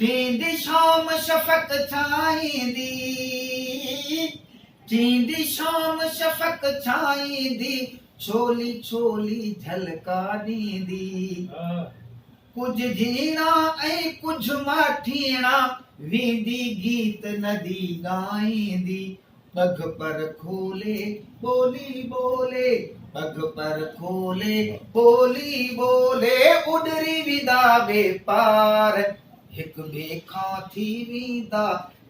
थींदी शाम शफ़क़ छाईंदी, थींदी शाम शफ़क़ छाईंदी, छोली छोली झलका ॾींदी। कुझ झीणा ऐं कुझ माठीणा, वेंदी गीत नदी ॻाईंदी। पग पर खोले ॿोली ॿोले, पग पर खोले ॿोली ॿोले, उॾरी विदा ॿे पार, हिक ॿिए खां थी वेंदा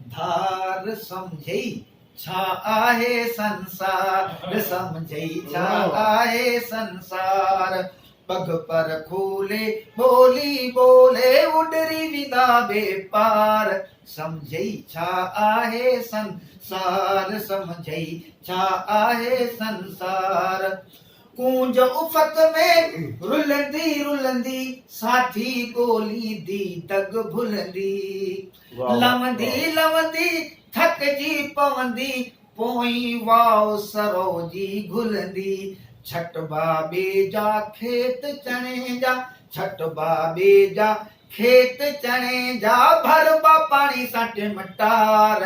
धार। सम्झई छा आहे संसार, सम्झई छा आहे संसार। पग पर खोले ॿोली ॿोले, उॾरी विदा ॿे पार, सम्झई छा आहे संसार, सम्झई छा आहे संसार। कूंज उफ़क़ में रुलंदी रुलंदी, साथी ॻोल्हींदी दग भुलंदी। लवंदी लवंदी थकिजी पवंदी, पोइ वाव सरोजी घुलंदी। छट बाबे जा खेत चणे जा, छट बाबे जा खेत चणे जा, भरबा पाणी सां टिमटार,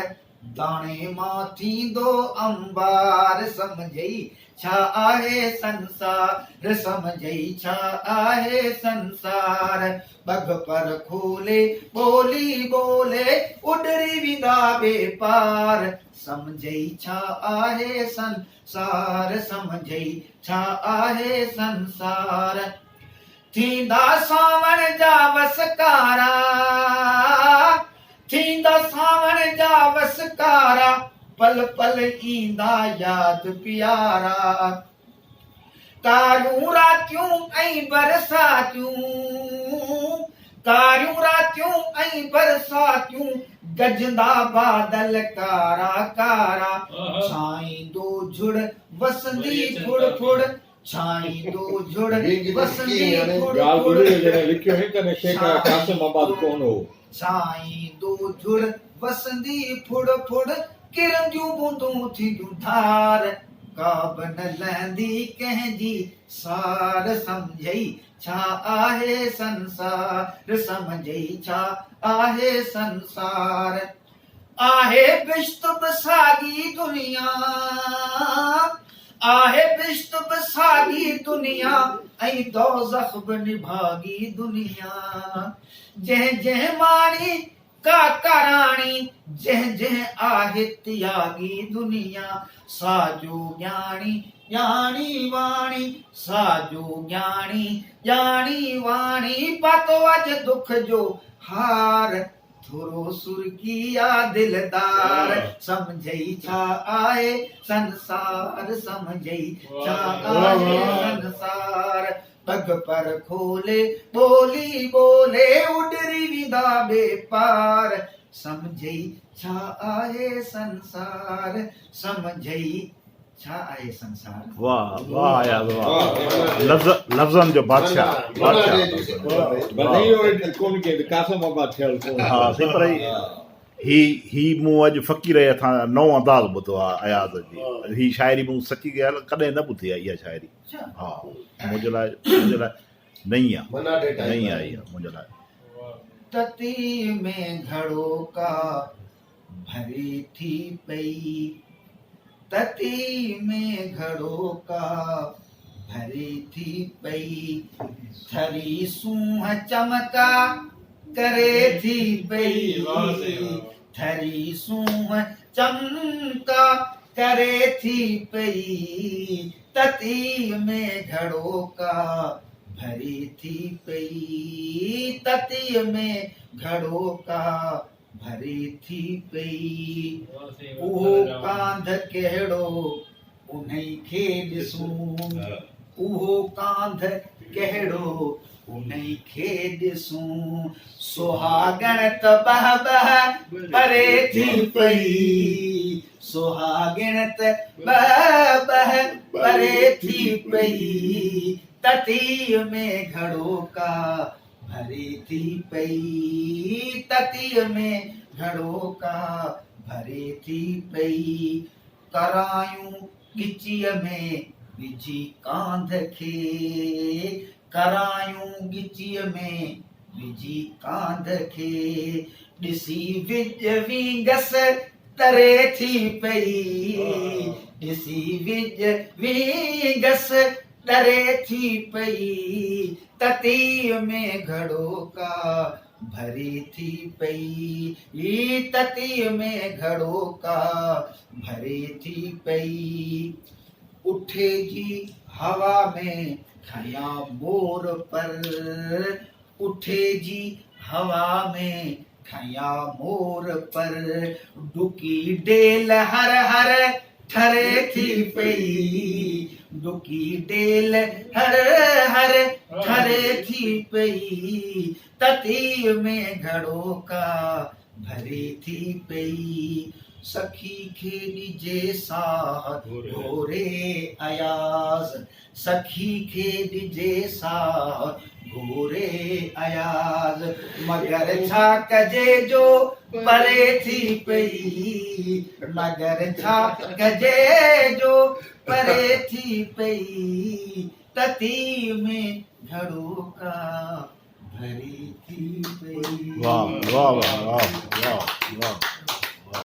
दाणे मां थींदो अंबार। सम्झई छा आहे संसार, सम्झई छा आहे संसार। पग पर खोले ॿोली ॿोले, उॾरी विदा ॿे पार, सम्झई छा आहे संसार, सम्झई छा आहे संसार। थींदा सावण जा वसकारा, थींदा सावण जा वसकारा, पल पल ईंदा याद प्यारा। कारियूं रातियूं ऐं बरसातियूं, कारियूं रातियूं ऐं बरसातियूं, गजंदा बादल कारा कारा। छाईंदो झुड़ वसंदी फुड़ फुड़, छाईंदो झुड़ वसंदी फुड़ फुड़, छाईंदो झुड़ वसंदी फुड़ फुड़, किरंदियूं बूंदूं थींदियूं धार, काब न लहंदी कंहिंजी सार। सम्झई छा आहे संसार, सम्झई छा आहे संसार। आहे बिश्त बसागी दुनिया, आहे बिश्त बसागी दुनिया, ऐं दोज़ख बि निभागी दुनिया। जंहिं जंहिं माणी का कराणी, जंहिं जंहिं आहे त्यागी दुनिया। साजो ज्ञानी ज्ञानी वाणी, साजो ज्ञानी ज्ञानी वाणी, पातो अॼु दुख जो हार, थोरो सुर्खिया दिलदार। सम्झई छा आहे संसार, सम्झई छा आहे संसार। पग पर खोले ॿोली ॿोले, उॾरी विदा ॿे पार, सम्झई छा आहे संसार, सम्झई छा आहे संसार। वाह वाह यार वाह, लफ्ज़नि जो बादशाह हाँ से पर ही मूं अॼु फ़क़ीर हथां नओं अंदाज़ ॿुधो आहे अयाज़ जी। ही शाइरी मूं सची ॻाल्हि कॾहिं न ॿुधी आहे इहा शाइरी। हा मुंहिंजे लाइ नई आहे, नई आहे इहा मुंहिंजे लाइ। तती में घड़ो का भरी थी पई, तती में घड़ो का भरी थी पई, थरी सूंह चमका करे थी पई, थरी सूंह चमका करे थी पई, तती में घड़ो का भरी थी पई, तती में घड़ो का भरी थी पई। उहो कांध कहिड़ो उन्हई खे ॾिसूं, उहो कांध कहिड़ो उन्हई खे ॾिसूं, सुहागण त बह बह परे थी पई, सुहागण त बह बह परे थी पई, तती में घड़ो का भरी थी पई, तती में घड़ो का भरी थी पई। करायूं गिचीअ में विझी कांध खे, करायूं गिचीअ में विझी कांध खे ॾिसी विज विंगस तरे थी पई ॾिसी विज विंगस तरे थी पई ततीअ में घड़ो का भरी थी पई ततीअ में घड़ो का भरी थी पई उठे जी हवा में खया मोर पर उठे जी हवा में खया मोर पर डुकी डेल हर हर ठरे थी पई डुकी डेल हर हर ठरे थी पई ततीअ में घड़ो का भरी थी पई सखी खे ॾिजे साह घोरे अयाज़ सखी खे ॾिजे साह घोरे अयाज़ मगर छा कजे जो परे थी पई मगर छा कजे जो परे थी पई ततीअ में घड़ो का भरी थी पई वाह वाह वाह वाह वाह वाह